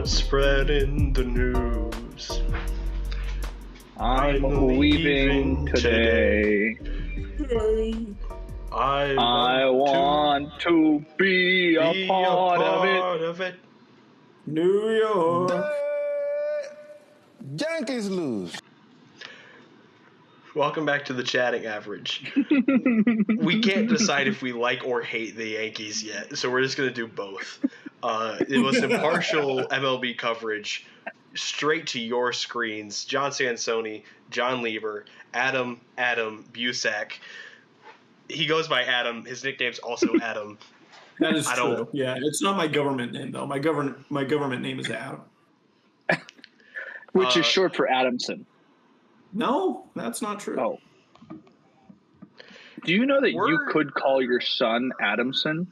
Spreading the news. I'm leaving today. I want to be a part of it. New York. Yankees lose. Welcome back to the Chatting Average. We can't decide if we like or hate the Yankees yet, so we're just going to do both. It was impartial MLB coverage straight to your screens. John Sansoni, John Lieber, Adam Busak. He goes by Adam. His nickname's also Adam. That is true. Yeah, it's not my government name though. My government name is Adam. Which is short for Adamson. No, that's not true. Oh. Do you know that you could call your son Adamson?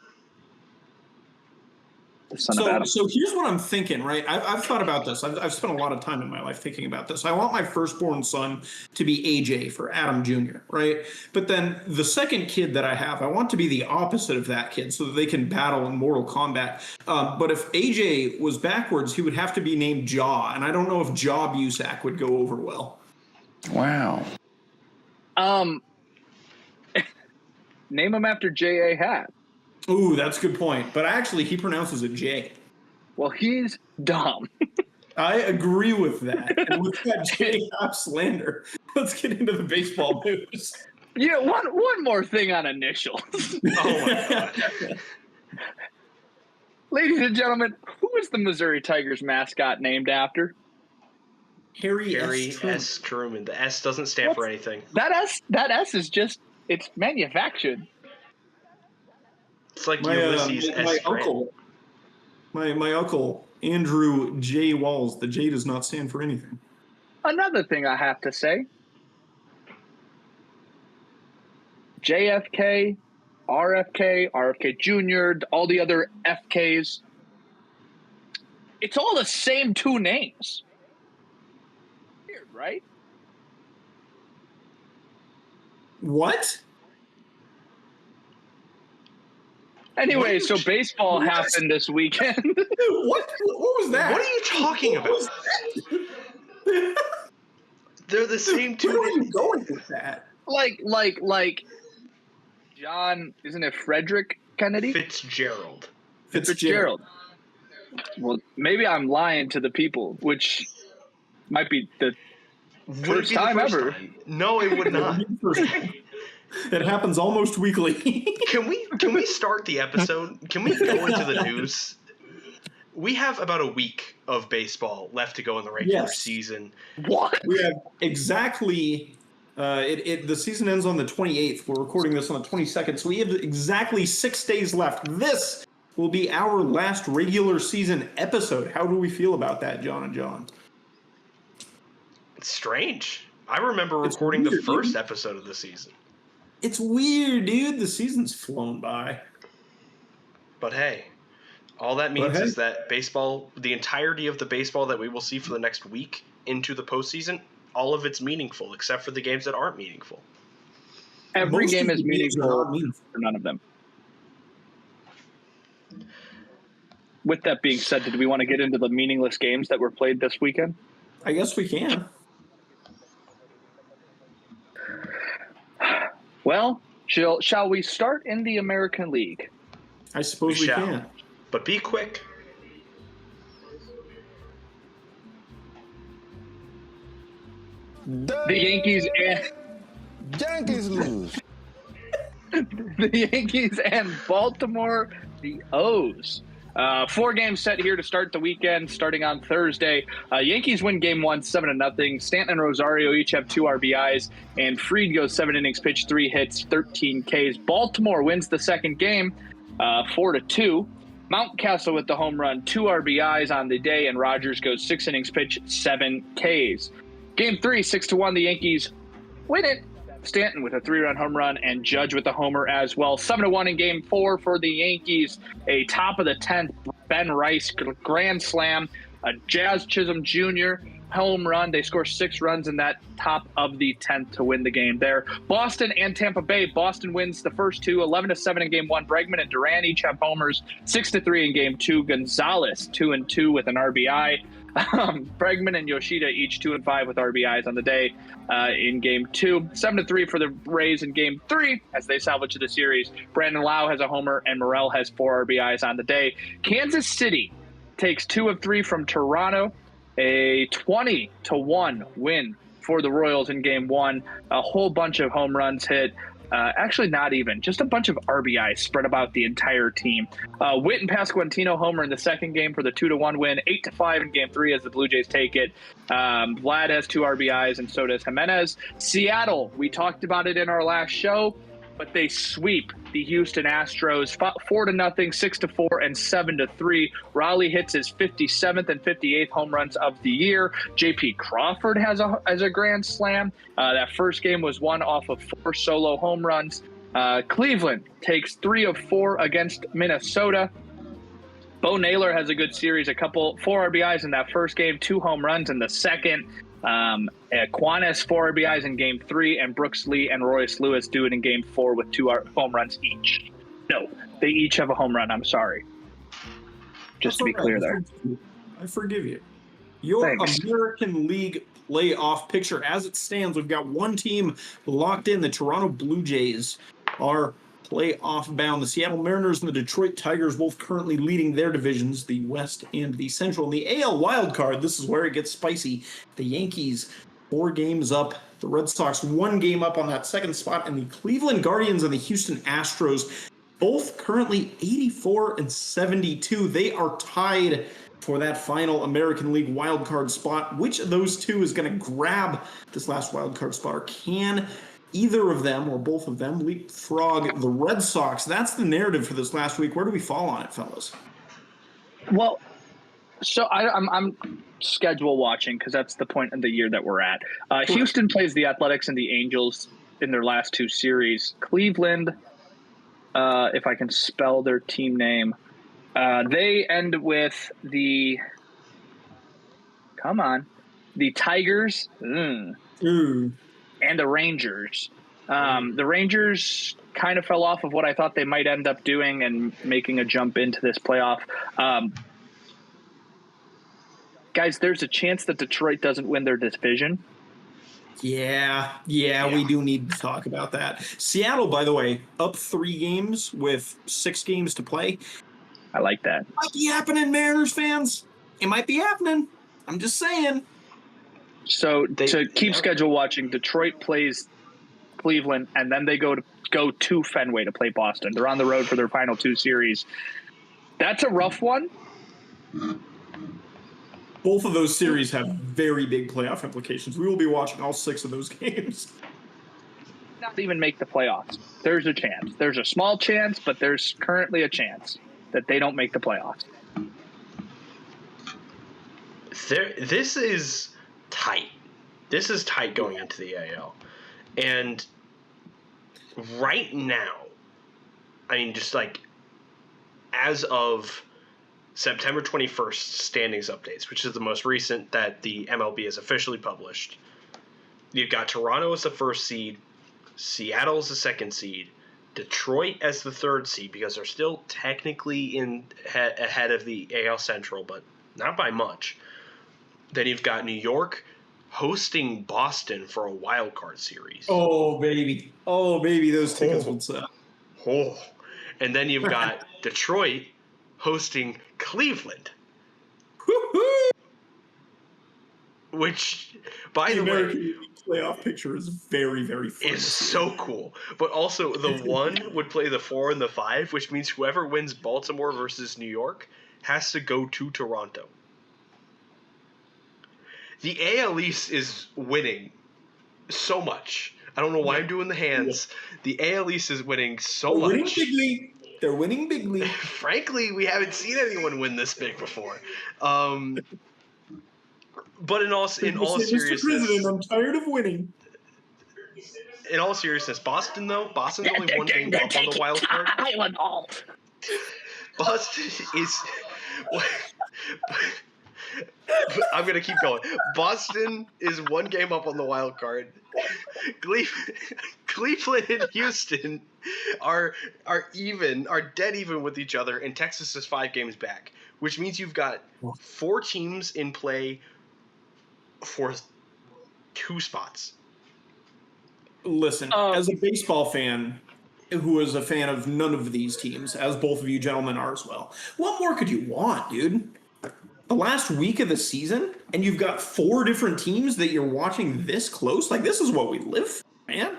The son of Adam. So here's what I'm thinking, right? I've thought about this. I've spent a lot of time in my life thinking about this. I want my firstborn son to be AJ for Adam Jr., right? But then the second kid that I have, I want to be the opposite of that kid so that they can battle in Mortal Kombat. But if AJ was backwards, he would have to be named Jaw, and I don't know if Jaw Busak would go over well. Wow. Name him after J.A. Hatt. Ooh, that's a good point. But actually, he pronounces it J. Well, he's dumb. I agree with that. And with that J. Happ slander, let's get into the baseball news. Yeah, one more thing on initials. Oh, my God. Ladies and gentlemen, who is the Missouri Tigers mascot named after? Harry S. Truman. The S doesn't stand for anything. That S is just, it's manufactured. It's like Ulysses S. My Grant. uncle, my uncle, Andrew J. Walls, the J does not stand for anything. Another thing I have to say, JFK, RFK Jr., all the other FKs, it's all the same two names. Weird, right? What? Anyway, so baseball happened this weekend. What was that? What are you talking about? They're the same two. Where are you going with that? Like John, isn't it Frederick Kennedy? Fitzgerald. Well, maybe I'm lying to the people, which might be the first time ever. No, it would not. It happens almost weekly. Can we start the episode? Can we go into the news? We have about a week of baseball left to go in the regular season. What? We have exactly the season ends on the 28th. We're recording this on the 22nd, so we have exactly 6 days left. This will be our last regular season episode. How do we feel about that, John and John? It's strange. I remember recording the first episode of the season. It's weird, dude. The season's flown by. But hey, all that means is that baseball, the entirety of the baseball that we will see for the next week into the postseason, all of it's meaningful, except for the games that aren't meaningful. Every game is meaningful for none of them. With that being said, did we want to get into the meaningless games that were played this weekend? I guess we can. Well, shall we start in the American League? I suppose we can. But be quick. The Yankees lose. The Yankees and Baltimore, the O's. 4 games set here to start the weekend, starting on Thursday. Yankees win game 1, 7-0. Stanton and Rosario each have 2 RBIs, and Fried goes 7 innings pitched, 3 hits, 13 Ks. Baltimore wins the second game, 4-2. Mountcastle with the home run, 2 RBIs on the day, and Rogers goes 6 innings pitched, 7 Ks. Game 3, 6-1. The Yankees win it. Stanton with a 3-run home run and Judge with a homer as well. 7-1 in game 4 for the Yankees. A top of the 10th Ben Rice grand slam. A Jazz Chisholm Jr. home run. They score 6 runs in that top of the 10th to win the game there. Boston and Tampa Bay. Boston wins the first two, 11-7 in game 1. Bregman and Duran each have homers, 6-3 in game 2. Gonzalez 2-2 with an RBI. Bregman and Yoshida each 2-5 with RBIs on the day in game 2. 7-3 for the Rays in game 3 as they salvage the series. Brandon Lau has a homer and Morel has 4 RBIs on the day. Kansas City takes 2 of 3 from Toronto. A 20-1 win for the Royals in game 1. A whole bunch of home runs hit. Actually, not even. Just a bunch of RBIs spread about the entire team. Witt and Pasquantino homer in the second game for the 2-1 win. 8-5 in game 3 as the Blue Jays take it. Vlad has 2 RBIs and so does Jimenez. Seattle, we talked about it in our last show, but they sweep the Houston Astros 4-0, 6-4, and 7-3. Raleigh hits his 57th and 58th home runs of the year. J.P. Crawford has a grand slam. That first game was won off of 4 solo home runs. Cleveland takes 3 of 4 against Minnesota. Bo Naylor has a good series, 4 RBIs in that first game, 2 home runs in the second. Quanes 4 RBIs in game 3, and Brooks Lee and Royce Lewis do it in game 4 with 2 home runs each. No, they each have a home run. I'm sorry. Just to be clear there. I forgive you. Your Thanks. American League playoff picture as it stands, we've got one team locked in. The Toronto Blue Jays are playoff bound. The Seattle Mariners and the Detroit Tigers both currently leading their divisions, the West and the Central. In the AL wildcard, this is where it gets spicy. The Yankees 4 games up. The Red Sox 1 game up on that second spot. And the Cleveland Guardians and the Houston Astros both currently 84 and 72. They are tied for that final American League wildcard spot. Which of those two is going to grab this last wildcard spot, or can either of them or both of them leapfrog the Red Sox? That's the narrative for this last week. Where do we fall on it, fellas? Well, so I'm schedule watching because that's the point of the year that we're at. Houston plays the Athletics and the Angels in their last 2 series. Cleveland, if I can spell their team name, they end with the Tigers and the Rangers. The Rangers kind of fell off of what I thought they might end up doing and making a jump into this playoff. Guys, there's a chance that Detroit doesn't win their division. Yeah, we do need to talk about that. Seattle, by the way, up 3 games with 6 games to play. I like that. Might be happening, Mariners fans. It might be happening. I'm just saying. So to keep schedule watching, Detroit plays Cleveland, and then they go to Fenway to play Boston. They're on the road for their final 2 series. That's a rough one. Both of those series have very big playoff implications. We will be watching all 6 of those games. Not even make the playoffs. There's a chance. There's a small chance, but there's currently a chance that they don't make the playoffs. This is tight. This is tight going into the AL. And right now, I mean, just like as of September 21st standings updates, which is the most recent that the MLB has officially published, you've got Toronto as the 1st seed, Seattle as the 2nd seed, Detroit as the 3rd seed because they're still technically ahead of the AL Central, but not by much. Then you've got New York hosting Boston for a wild card series. Oh, baby, those tickets would sell. Oh. And then you've got Detroit hosting Cleveland. Woo-hoo! Which, by the way, playoff picture is very, very fun. It's so cool. But also, the 1 would play the 4 and the 5, which means whoever wins Baltimore versus New York has to go to Toronto. The AL East is winning so much. I don't know why I'm doing the hands. The AL East is winning so much. They're winning bigly. Frankly, we haven't seen anyone win this big before. But in all seriousness, Mr. President, I'm tired of winning. In all seriousness, Boston's only 1 game up on the wild card. Boston is I'm gonna keep going. Boston is 1 game up on the wild card. Cleveland and Houston are dead even with each other, and Texas is 5 games back, which means you've got 4 teams in play for 2 spots. Listen, as a baseball fan who is a fan of none of these teams, as both of you gentlemen are as well, what more could you want, dude? The last week of the season, and you've got 4 different teams that you're watching this close? Like, this is what we live for, man.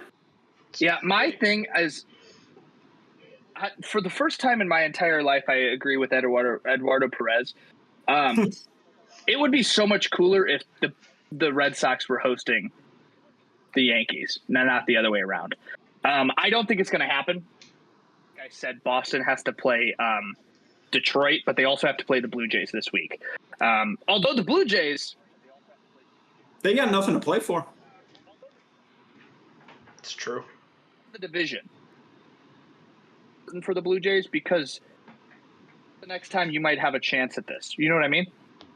Yeah, my thing is, for the first time in my entire life, I agree with Eduardo Perez. It would be so much cooler if the Red Sox were hosting the Yankees, not the other way around. I don't think it's going to happen. Like I said, Boston has to play Detroit, but they also have to play the Blue Jays this week. Although the Blue Jays, they got nothing to play for. It's true. The division for the Blue Jays, because the next time you might have a chance at this. You know what I mean?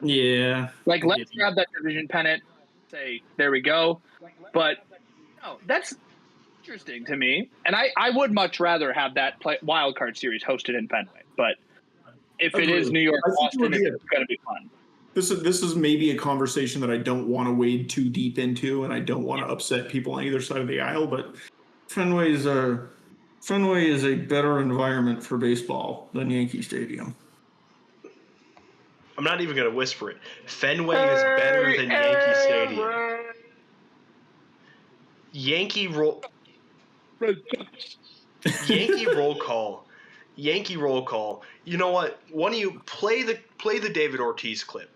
Yeah. Like, let's grab that division pennant, say, there we go. But no, that's interesting to me. And I would much rather have that wild card series hosted in Fenway. But if it is New York, Boston, it's going to be fun. This is maybe a conversation that I don't want to wade too deep into, and I don't want to upset people on either side of the aisle, but Fenway is a better environment for baseball than Yankee Stadium. I'm not even going to whisper it. Fenway is better than Yankee Stadium. Yankee roll call. You know what? Why don't you play the David Ortiz clip?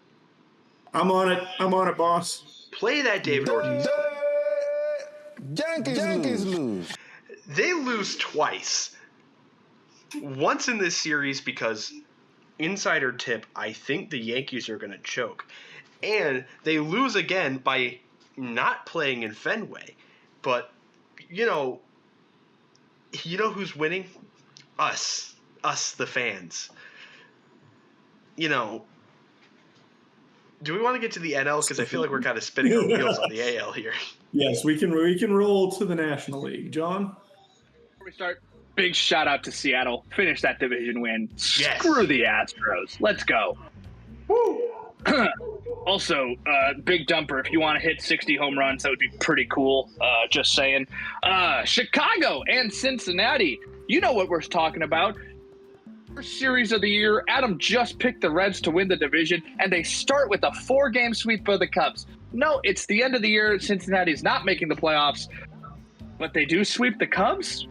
I'm on it, boss. Play that David Ortiz clip. Yankees lose. They lose twice. Once in this series because, insider tip, I think the Yankees are going to choke. And they lose again by not playing in Fenway. But, you know who's winning? Us, the fans. You know, do we want to get to the NL? Because I feel like we're kind of spinning our wheels on the AL here. Yes, we can roll to the National League. John? Before we start, big shout out to Seattle. Finish that division win. Yes. Screw the Astros. Let's go. Woo! Also, big dumper. If you want to hit 60 home runs, that would be pretty cool. Just saying. Chicago and Cincinnati. You know what we're talking about. First series of the year. Adam just picked the Reds to win the division, and they start with a 4-game sweep of the Cubs. No, it's the end of the year. Cincinnati's not making the playoffs, but they do sweep the Cubs.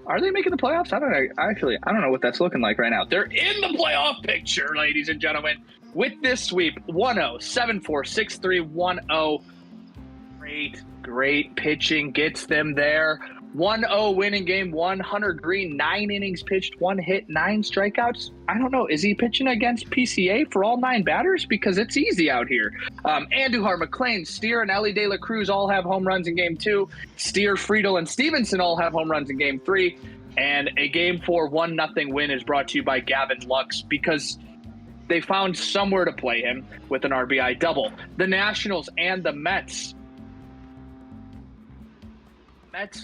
Are they making the playoffs? I don't know. I don't know what that's looking like right now. They're in the playoff picture, ladies and gentlemen, with this sweep. 1-0, 7-4, 6-3, 1-0. Great pitching gets them there. 1-0 winning game one. Hunter Green, 9 innings pitched, 1 hit, 9 strikeouts. I don't know. Is he pitching against PCA for all 9 batters? Because it's easy out here. Andujar, McClain, Steer, and Ellie De La Cruz all have home runs in game 2. Steer, Friedel, and Stevenson all have home runs in game 3. And a game 4 1-0 win is brought to you by Gavin Lux because they found somewhere to play him with an RBI double. The Nationals and the Mets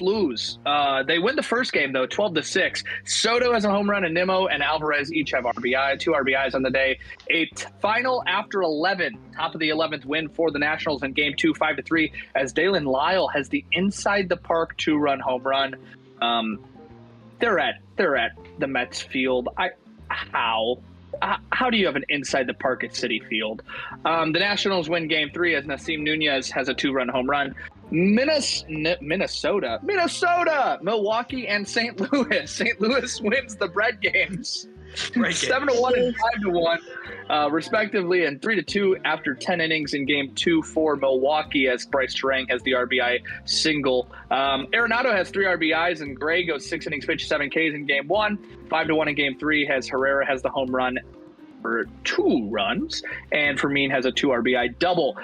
lose. They win the first game, though, 12-6. Soto has a home run, and Nimmo and Alvarez each have 2 RBIs on the day. A final after 11, top of the 11th win for the Nationals in Game 2, 5-3, as Dalen Lyle has the inside-the-park 2-run home run. They're at the Mets field. How do you have an inside-the-park at Citi Field? The Nationals win Game 3 as Nasim Nunez has a 2-run home run. Minnesota, Milwaukee, and St. Louis. St. Louis wins the bread games. 7-1 and 5-1, respectively, and 3-2 after 10 innings in Game 2 for Milwaukee, as Bryce Terang has the RBI single. Arenado has 3 RBIs, and Gray goes 6 innings pitched, 7 Ks in Game 1. 5-1 in Game 3 as Herrera has the home run for 2 runs, and Fermin has a 2 RBI double.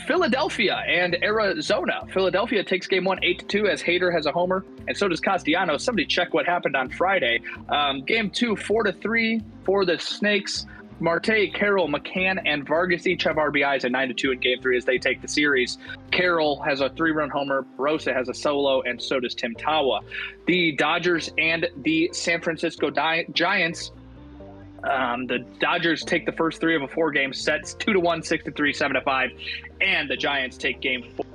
Philadelphia and Arizona. Philadelphia takes Game 1 8-2 as Hader has a homer, and so does Castellanos. Somebody check what happened on Friday. Game 2 4-3 for the Snakes. Marte, Carroll, McCann, and Vargas each have RBIs at 9-2 in Game 3 as they take the series. Carroll has a 3-run homer, Rosa has a solo, and so does Tim Tawa. The Dodgers and the San Francisco Giants. The Dodgers take the first 3 of a 4-game set, 2-1, 6-3, 7-5, and the Giants take Game 4,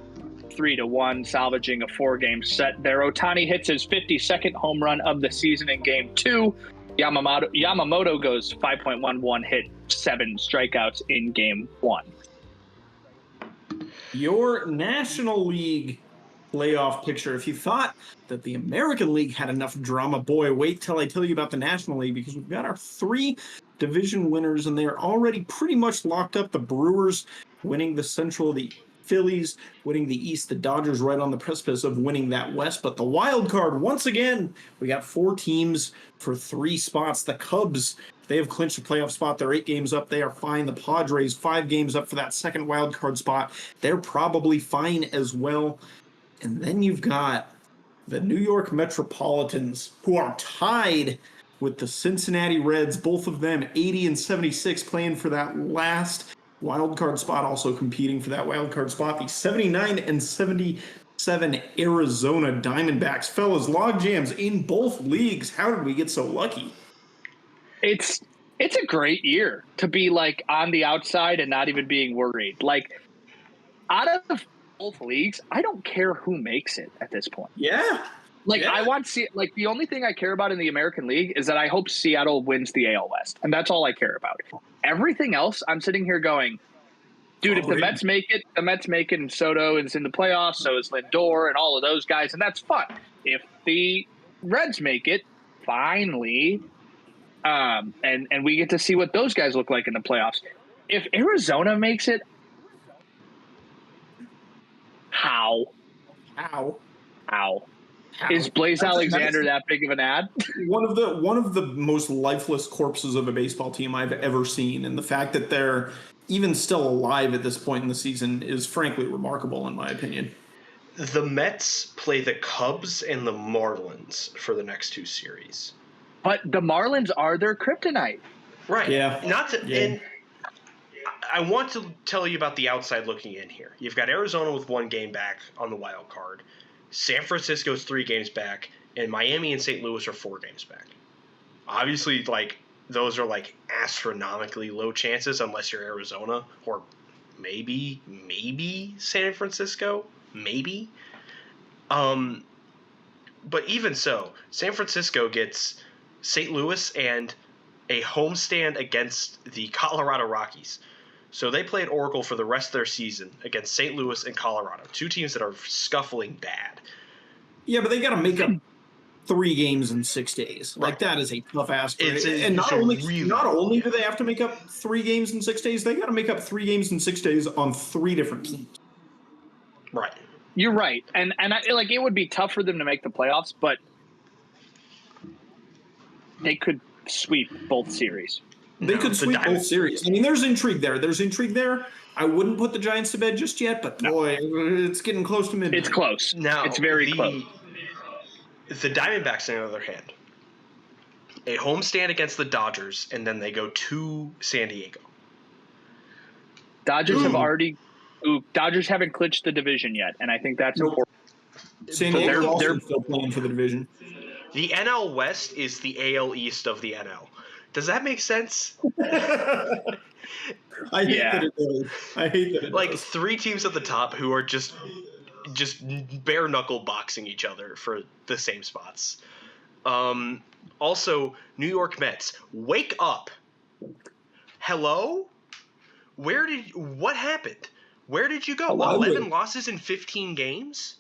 3-1, salvaging a 4-game set there. Ohtani hits his 52nd home run of the season in Game 2. Yamamoto goes 5.11 hit, 7 strikeouts in Game 1. Your National League playoff picture. If you thought that the American League had enough drama, boy, wait till I tell you about the National League, because we've got our 3 division winners, and they're already pretty much locked up. The Brewers winning the Central, the Phillies winning the East, the Dodgers right on the precipice of winning that West. But the wild card, once again, we got 4 teams for 3 spots. The Cubs, they have clinched a playoff spot. They're 8 games up. They are fine. The Padres, 5 games up for that second wild card spot. They're probably fine as well. And then you've got the New York Metropolitans, who are tied with the Cincinnati Reds, both of them 80 and 76, playing for that last wild card spot, also competing for that wild card spot. The 79 and 77 Arizona Diamondbacks. Fellas, log jams in both leagues. How did we get so lucky? It's a great year to be like on the outside and not even being worried. Like, out of both leagues, I don't care who makes it at this point. Yeah. Like, Yeah. I want to see it. Like, the only thing I care about in the American League is that I hope Seattle wins the AL West. And that's all I care about. Everything else, I'm sitting here going, dude, if the Mets make it, and Soto is in the playoffs, so is Lindor and all of those guys, and that's fun. If the Reds make it, finally, and we get to see what those guys look like in the playoffs. If Arizona makes it, how? Is Blaze Alexander that big of an ad? One of the most lifeless corpses of a baseball team I've ever seen, and the fact that they're even still alive at this point in the season is frankly remarkable, in my opinion. The Mets play the Cubs and the Marlins for the next 2 series. But the Marlins are their kryptonite. Right. Yeah. And I want to tell you about the outside looking in here. You've got Arizona with 1 game back on the wild card. San Francisco's 3 games back, and Miami and St. Louis are 4 games back. Obviously, like, those are like astronomically low chances unless you're Arizona or maybe San Francisco, maybe. But even so, San Francisco gets St. Louis and a homestand against the Colorado Rockies. So they play at Oracle for the rest of their season against St. Louis and Colorado, 2 teams that are scuffling bad. Yeah, but they got to make up 3 games in 6 days. Like, that is a tough ask. And not only do they have to make up 3 games in 6 days, they got to make up 3 games in 6 days on 3 different teams. Right. You're right, and I, like, it would be tough for them to make the playoffs, but they could sweep both series. They could sweep both series. I mean, there's intrigue there. I wouldn't put the Giants to bed just yet, but boy, it's getting close to midnight. It's close. Now, it's very close. The Diamondbacks, on the other hand, a homestand against the Dodgers, and then they go to San Diego. Dodgers haven't clinched the division yet, and I think that's important. San Diego also still playing for the division. The NL West is the AL East of the NL. Does that make sense? I hate that it does. Like, 3 teams at the top who are just bare knuckle boxing each other for the same spots. Also, New York Mets, wake up! Hello? What happened? Where did you go? 11 losses in 15 games?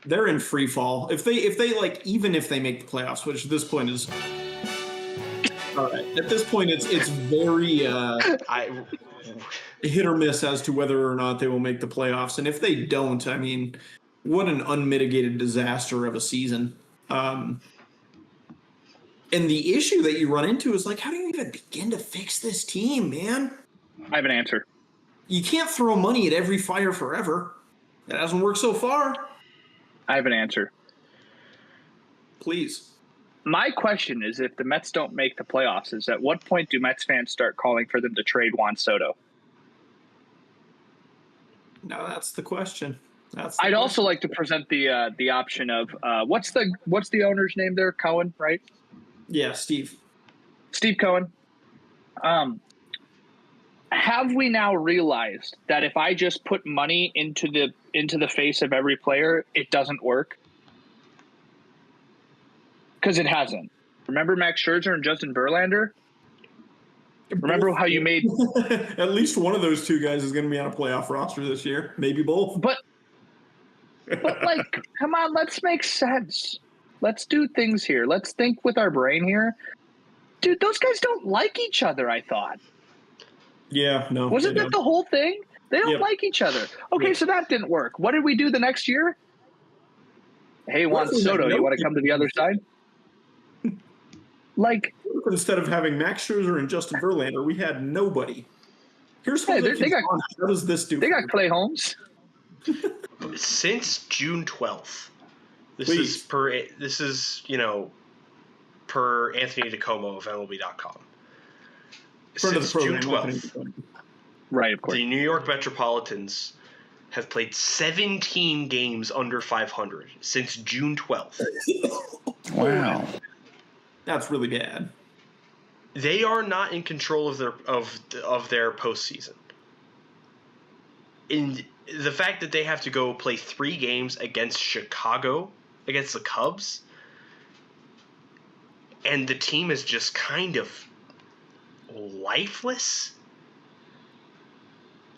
They're in free fall. If they like, even if they make the playoffs, which at this point is all right. At this point, it's very hit or miss as to whether or not they will make the playoffs. And if they don't, I mean, what an unmitigated disaster of a season. And the issue that you run into is, like, how do you even begin to fix this team, man? I have an answer. You can't throw money at every fire forever. It hasn't worked so far. I have an answer. Please. My question is, if the Mets don't make the playoffs, is at what point do Mets fans start calling for them to trade Juan Soto? Now that's the question. I'd also like to present the option of what's the owner's name there? Cohen, right? Yeah, Steve Cohen. Have we now realized that if I just put money into the face of every player, it doesn't work? Because it hasn't. Remember Max Scherzer and Justin Verlander? Remember how you made at least one of those two guys is going to be on a playoff roster this year, maybe both. But like, come on, let's make sense. Let's do things here. Let's think with our brain here. Dude, those guys don't like each other, I thought. Yeah, no. Wasn't that the whole thing? They don't like each other. Okay, so that didn't work. What did we do the next year? Hey, Juan Soto, you want to come to the other side? Like, instead of having Max Scherzer and Justin Verlander, we had nobody. Here's how does this do? They got Clay Holmes. Since June 12th. This is per Anthony DeComo of MLB.com. Since June 12th. Right, of course. The New York Metropolitans have played 17 games under 500 since June 12th. Wow. That's really bad. They are not in control of their postseason. And the fact that they have to go play 3 games against Chicago, against the Cubs, and the team is just kind of lifeless.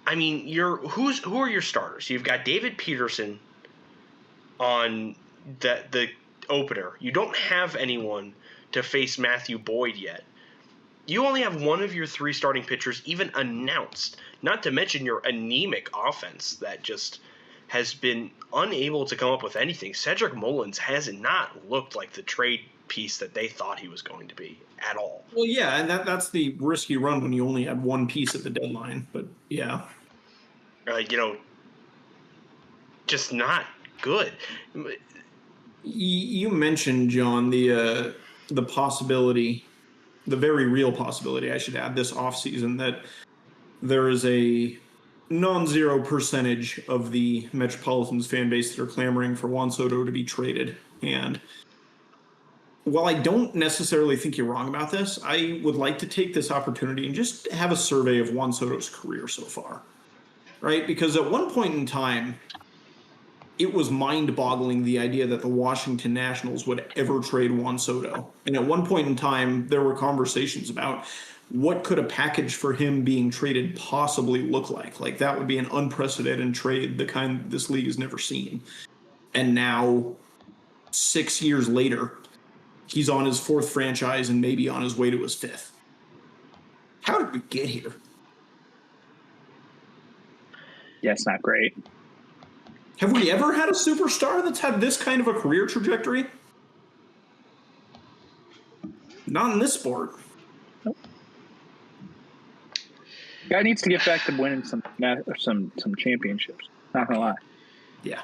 I mean, who are your starters? You've got David Peterson on the opener. You don't have anyone to face Matthew Boyd yet. You only have one of your 3 starting pitchers even announced, not to mention your anemic offense that just has been unable to come up with anything. Cedric Mullins has not looked like the trade piece that they thought he was going to be at all. Well, yeah, and that's the risk you run when you only have one piece at the deadline. But yeah, just not good. You mentioned, John, the possibility, the very real possibility, I should add, this offseason that there is a non-zero percentage of the Metropolitans fan base that are clamoring for Juan Soto to be traded. And while I don't necessarily think you're wrong about this, I would like to take this opportunity and just have a survey of Juan Soto's career so far, right? Because at one point in time, it was mind-boggling the idea that the Washington Nationals would ever trade Juan Soto. And at one point in time, there were conversations about what could a package for him being traded possibly look like. Like, that would be an unprecedented trade, the kind this league has never seen. And now, 6 years later, he's on his 4th franchise and maybe on his way to his 5th. How did we get here? Yeah, it's not great. Have we ever had a superstar that's had this kind of a career trajectory? Not in this sport. Nope. Guy needs to get back to winning some championships. Not gonna lie. Yeah.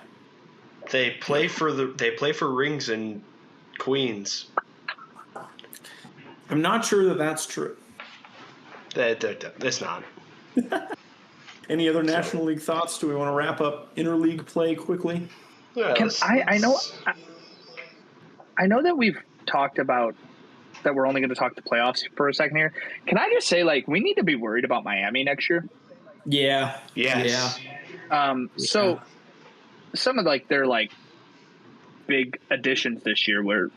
They play for rings in Queens. I'm not sure that that's true. It's not. Any other National League thoughts? Do we want to wrap up interleague play quickly? Yeah, I know that we've talked about that we're only going to talk the playoffs for a second here. Can I just say, like, we need to be worried about Miami next year? Yeah. Yes. Yeah. So some of their big additions this year were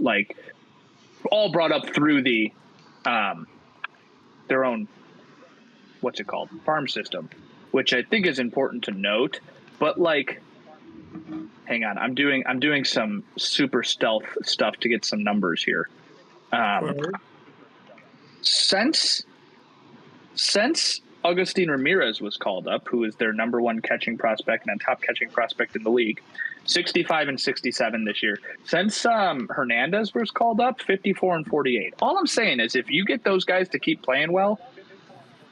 all brought up through the their own farm system, which I think is important to note. But hang on, I'm doing some super stealth stuff to get some numbers here. Since Agustin Ramirez was called up, who is their number 1 catching prospect and a top catching prospect in the league, 65 and 67 this year. Since Hernandez was called up, 54 and 48. All I'm saying is, if you get those guys to keep playing well,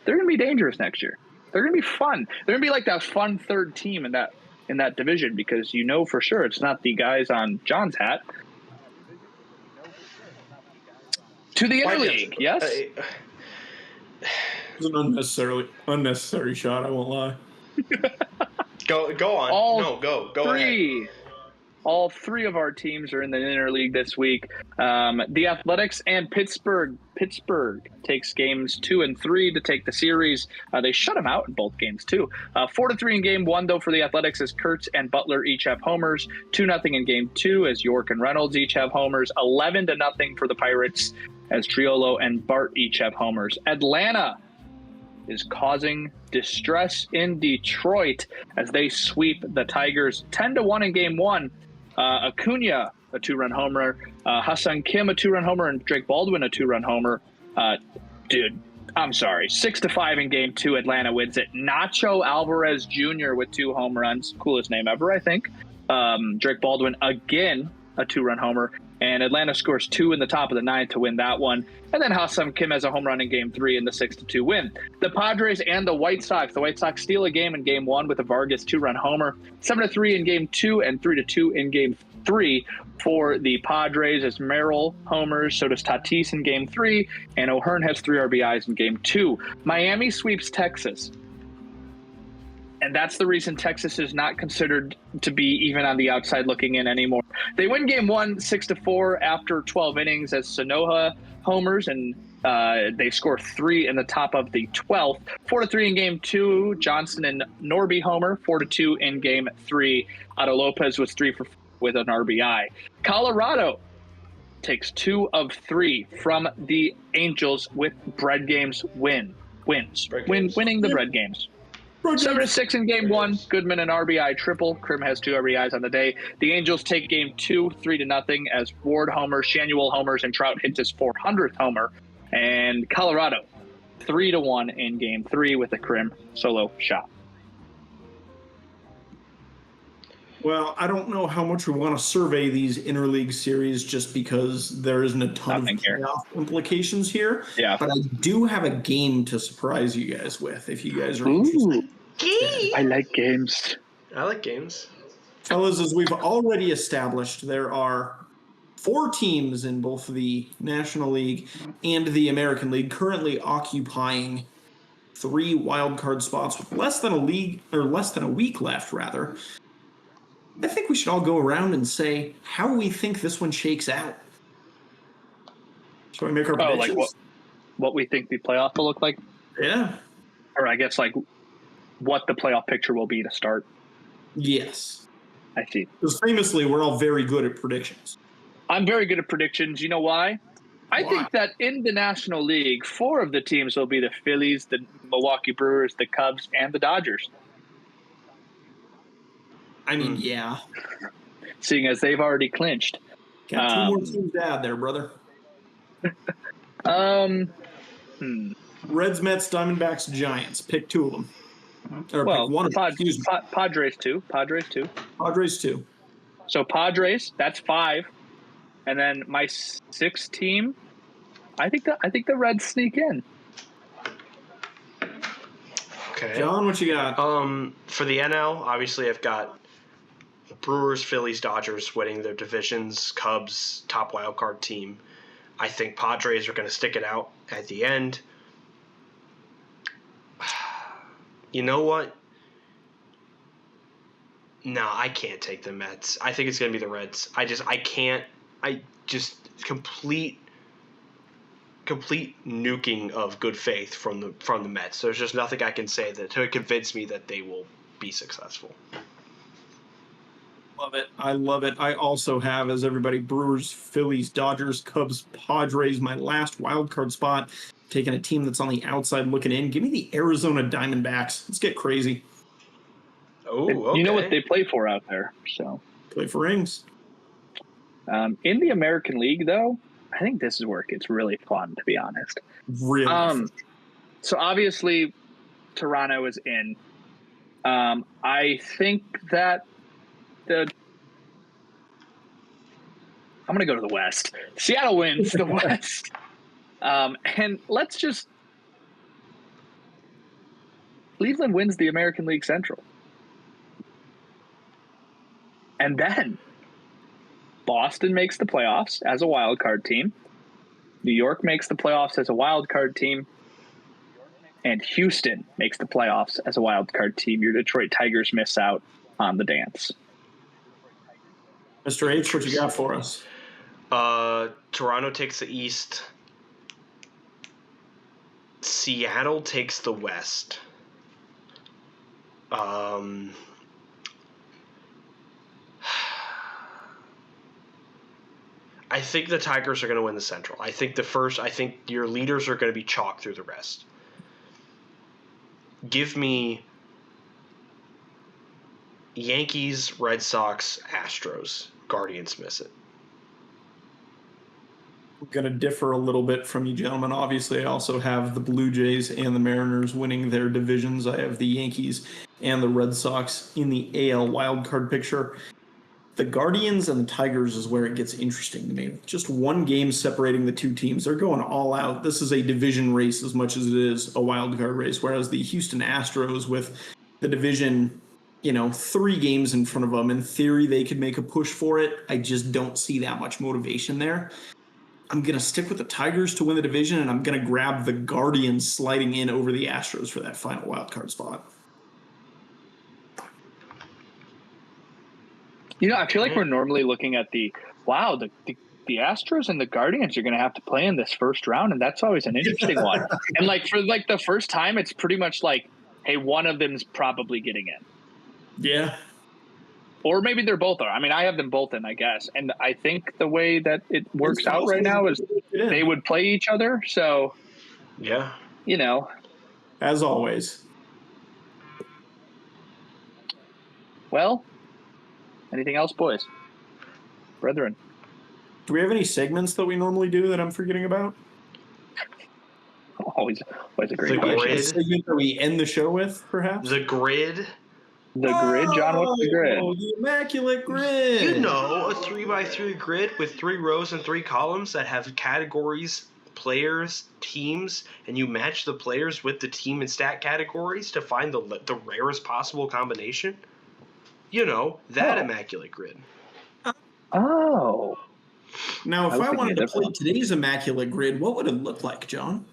they're going to be dangerous next year. They're going to be fun. They're going to be like that fun 3rd team in that division, because for sure it's not the guys on John's hat. To the Why interleague, yes? It's an unnecessary shot, I won't lie. Go on. Go ahead. All three of our teams are in the interleague this week. The Athletics and Pittsburgh. Pittsburgh takes games 2 and 3 to take the series. They shut them out in both games too. 4-3 in game 1 though for the Athletics as Kurtz and Butler each have homers. 2-0 in game 2 as York and Reynolds each have homers. 11-0 for the Pirates as Triolo and Bart each have homers. Atlanta is causing distress in Detroit as they sweep the Tigers 10-1 in game 1. Acuna, a 2-run homer. Ha-Seong Kim, a 2-run homer. And Drake Baldwin, a 2-run homer. Dude, I'm sorry. 6-5 in game 2. Atlanta wins it. Nacho Alvarez Jr. with 2 home runs. Coolest name ever, I think. Drake Baldwin, again, a 2-run homer. And Atlanta scores 2 in the top of the 9th to win that one. And then Ha-Seong Kim has a home run in game 3 in the 6-2 win. The Padres and the White Sox. The White Sox steal a game in game 1 with a Vargas 2-run homer. 7-3 in game 2 and 3-2 in game 3 for the Padres as Merrill homers. So does Tatis in game 3. And O'Hearn has 3 RBIs in game 2. Miami sweeps Texas. And that's the reason Texas is not considered to be even on the outside looking in anymore. They win game 1, 6-4 after 12 innings as Sanoja homers, and they score 3 in the top of the 12th. 4-3 in game 2, Johnson and Norby homer. 4-2 in game 3. Otto Lopez was 3 for 4 with an RBI. Colorado takes 2 of 3 from the Angels with bread games winning the bread games. 7-6 in game 1. Goodman an RBI triple. Krim has 2 RBIs on the day. The Angels take game 2, 3-0 as Ward homers, Shanuel homers, and Trout hits his 400th homer. And Colorado 3-1 in game 3 with a Krim solo shot. Well, I don't know how much we want to survey these interleague series just because there isn't a ton of playoff implications here. Yeah. But I do have a game to surprise you guys with if you guys are interested. I like games. I like games. Fellas, as we've already established, there are 4 teams in both the National League and the American League currently occupying 3 wildcard spots with less than a week left, rather. I think we should all go around and say how we think this one shakes out. Shall we make our predictions? Like what we think the playoff will look like? Yeah. Or I guess like what the playoff picture will be to start. Yes. I see. Because famously, we're all very good at predictions. I'm very good at predictions. You know why? I think that in the National League, 4 of the teams will be the Phillies, the Milwaukee Brewers, the Cubs, and the Dodgers. I mean, yeah. Seeing as they've already clinched. Got 2 more teams to add there, brother. Reds, Mets, Diamondbacks, Giants. Pick 2 of them. Or pick one of them. Excuse me. Padres 2. Padres 2. So Padres, that's 5. And then my 6th team, I think the Reds sneak in. Okay. John, what you got? For the NL, obviously I've got Brewers, Phillies, Dodgers winning their divisions, Cubs, top wildcard team. I think Padres are going to stick it out at the end. You know what? No, I can't take the Mets. I think it's going to be the Reds. Complete nuking of good faith from the Mets. There's just nothing I can say to convince me that they will be successful. Love it. I love it. I also have, as everybody, Brewers, Phillies, Dodgers, Cubs, Padres, my last wild card spot. Taking a team that's on the outside looking in. Give me the Arizona Diamondbacks. Let's get crazy. Oh, okay. You know what they play for out there. So play for rings. In the American League, though, I think this is where it gets really fun, to be honest. Really? So obviously, Toronto is in. I think that I'm going to go to the West. Seattle wins the West. And let's just Cleveland wins the American League Central. And then Boston makes the playoffs as a wild card team. New York makes the playoffs as a wild card team, and Houston makes the playoffs as a wild card team. Your Detroit Tigers miss out on the dance. Mr. H, what you got for us? Toronto takes the East. Seattle takes the West. I think the Tigers are going to win the Central. I think your leaders are going to be chalk through the rest. Give me Yankees, Red Sox, Astros. Guardians miss it. I'm going to differ a little bit from you gentlemen. Obviously, I also have the Blue Jays and the Mariners winning their divisions. I have the Yankees and the Red Sox in the AL wildcard picture. The Guardians and the Tigers is where it gets interesting to me. Just one game separating the two teams. They're going all out. This is a division race as much as it is a wild card race, whereas the Houston Astros with the division, 3 games in front of them, in theory, they could make a push for it. I just don't see that much motivation there. I'm going to stick with the Tigers to win the division, and I'm going to grab the Guardians sliding in over the Astros for that final wild card spot. I feel like we're normally looking at the Astros and the Guardians are going to have to play in this first round, and that's always an interesting one. And for the first time, it's pretty much like, hey, one of them's probably getting in. Yeah. Or maybe they're both are. I mean, I have them both in, I guess. And I think the way that it works out right now is they would play each other. So, yeah, as always. Well, anything else, boys? Brethren. Do we have any segments that we normally do that I'm forgetting about? Always a great the question. Grid. A segment that we end the show with, perhaps? The Grid. The Grid, John, what's the Grid? The Immaculate Grid. A 3x3 grid with 3 rows and 3 columns that have categories, players, teams, and you match the players with the team and stat categories to find the rarest possible combination. Immaculate Grid. Oh. Now, if I wanted to play today's Immaculate Grid, what would it look like, John?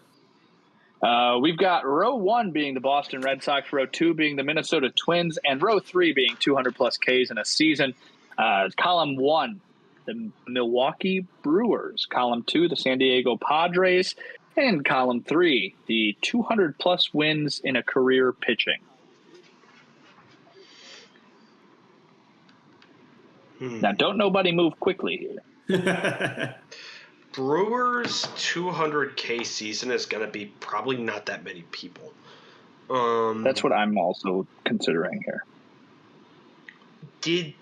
We've got row 1 being the Boston Red Sox, row 2 being the Minnesota Twins, and row 3 being 200-plus Ks in a season. Column 1, the Milwaukee Brewers. Column 2, the San Diego Padres. And column 3, the 200-plus wins in a career pitching. Now, don't nobody move quickly here. Brewers 200K season is going to be probably not that many people. That's what I'm also considering here. Did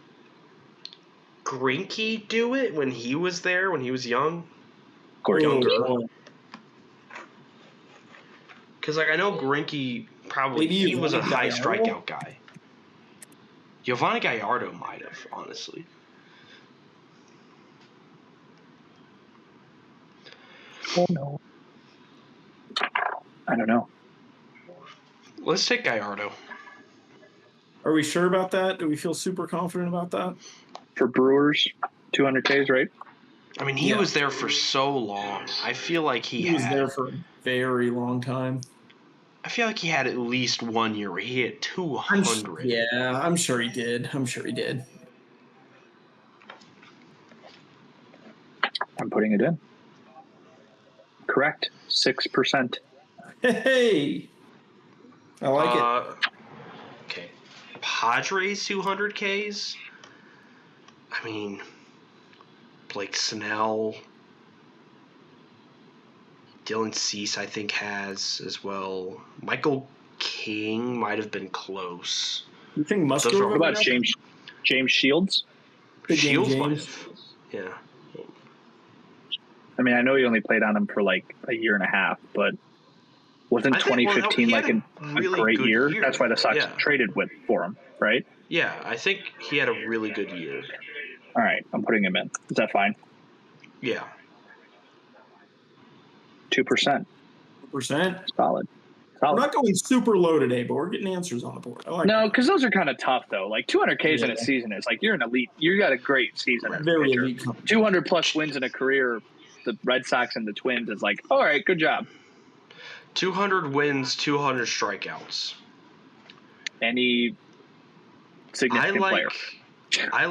Greinke do it when he was there, when he was young? Or younger? Because, I know Greinke probably, he was a high strikeout guy. Giovanni Gallardo might have, honestly. Oh, no. I don't know. Let's take Gallardo. Are we sure about that? Do we feel super confident about that? For Brewers, 200Ks, right? I mean, he was there for so long. I feel like he was there for a very long time. I feel like he had at least 1 year where he hit 200. I'm sure he did. I'm putting it in. Correct. 6%. Hey! I like it. Okay. Padres 200Ks? I mean, Blake Snell, Dylan Cease, I think, has as well. Michael King might have been close. You think Musgrove? What about James Shields? Shields might have. Yeah. I mean, I know he only played on him for like a year and a half, but wasn't 2015 a great year? That's why the Sox traded for him, right? Yeah, I think he had a really good year. All right, I'm putting him in. Is that fine? Yeah. 2%. 2%? Solid. We're not going super low today, but we're getting answers on the board. No, because those are kind of tough, though. Like 200Ks in a season is like you're an elite. You got a great season. Very elite. 200-plus wins in a career. the Red Sox and the Twins is like, all right, good job. 200 wins, 200 strikeouts. Any significant player? I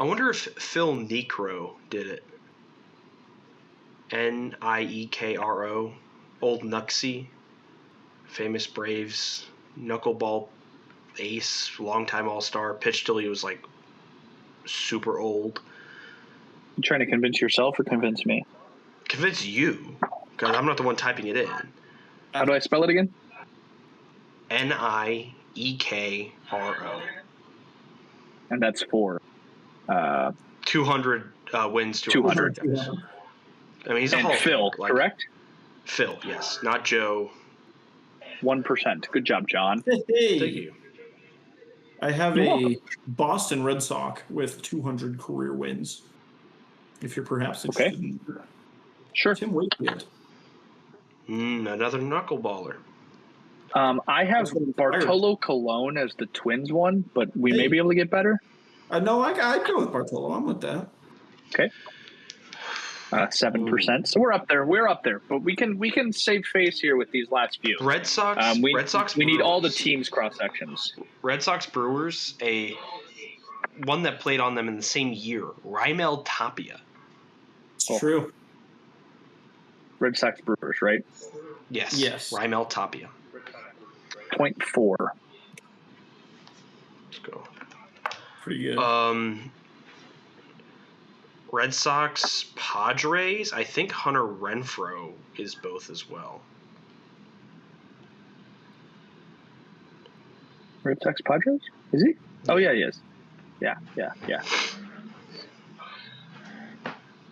wonder if Phil Niekro did it. Niekro, old Nuxie, famous Braves knuckleball ace, longtime All-Star, pitched till he was like super old. You trying to convince yourself or convince me? Convince you, because I'm not the one typing it in. How do I spell it again? Niekro. And that's for 200 wins, 200 strikeouts. I mean, he's a and Hall of Phil, Famer, correct? Phil, yes, not Joe. 1%. Good job, John. Hey, Thank you. I have You're a welcome. Boston Red Sox with 200 career wins. If you're perhaps interested in Sure. Tim Wakefield. Another knuckleballer. I have That's what inspired. Bartolo Colon as the Twins one, but we may be able to get better. No, I'd go with Bartolo. I'm with that. Okay. 7%. So we're up there. We're up there, but we can save face here with these last few. Red Sox. We need all the Brewers. teams cross sections. Red Sox Brewers, one that played on them in the same year, Raimel Tapia. It's Oh. true. Red Sox Brewers, right? Yes. Yes. Raimel Tapia. 0.4. Let's go. Pretty good. Red Sox Padres. I think Hunter Renfroe is both as well. Red Sox Padres? Is he? Oh yeah, he is. Yeah.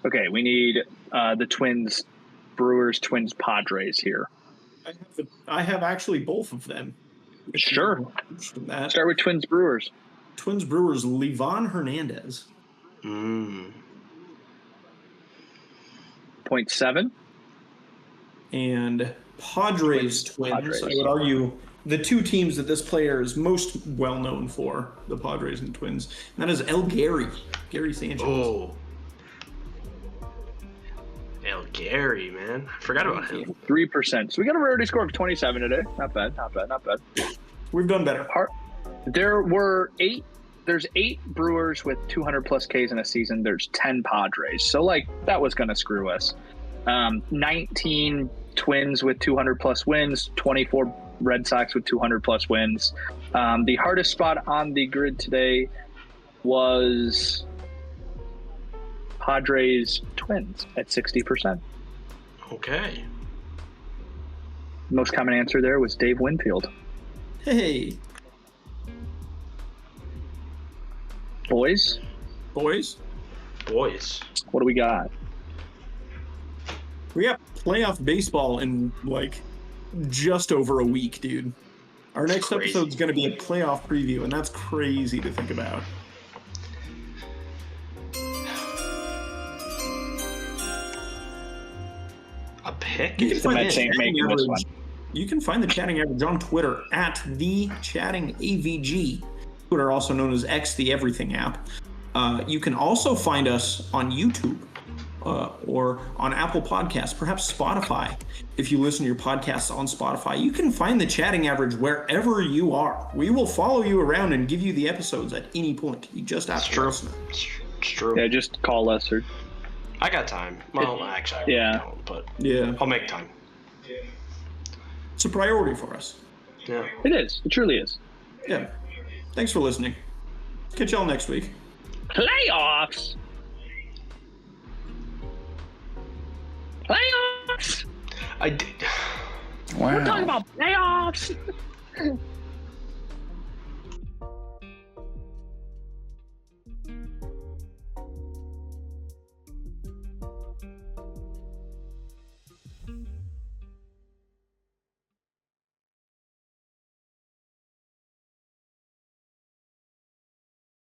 Okay, we need the Twins, Brewers, Twins, Padres here. I have actually both of them. Sure. That. Start with Twins, Brewers. Twins Brewers, Livan Hernandez. 0.7. And Padres Twins. Padres. I would argue the two teams that this player is most well known for, the Padres and Twins. And that is El Gary Sanchez. Oh. El Gary, man. I forgot about him. 3%. So we got a rarity score of 27 today. Not bad. We've done better. There's 8 Brewers with 200 plus Ks in a season. There's 10 Padres. So that was going to screw us. 19 Twins with 200 plus wins, 24 Red Sox with 200 plus wins. The hardest spot on the grid today was Padres Twins at 60%. Okay. Most common answer there was Dave Winfield. Hey, Boys, boys. what do we got? We got playoff baseball in just over a week, dude. Our next crazy. episode is going to be a playoff preview, and that's crazy to think about. A pick? You can The find Mets the ain't chatting making this average. You can find the chatting average on Twitter at @thechattingavg. Twitter, also known as X, the Everything app. You can also find us on YouTube or on Apple Podcasts, perhaps Spotify. If you listen to your podcasts on Spotify, you can find the chatting average wherever you are. We will follow you around and give you the episodes at any point. You just have to listen. It's true. Yeah, just call us or I got time. Well, actually, Yeah. I don't, but Yeah, I'll make time. it's a priority for us. Yeah. it is. It truly is. Yeah. Thanks for listening. Catch y'all next week. Playoffs. Playoffs. I did. Wow. We're talking about playoffs.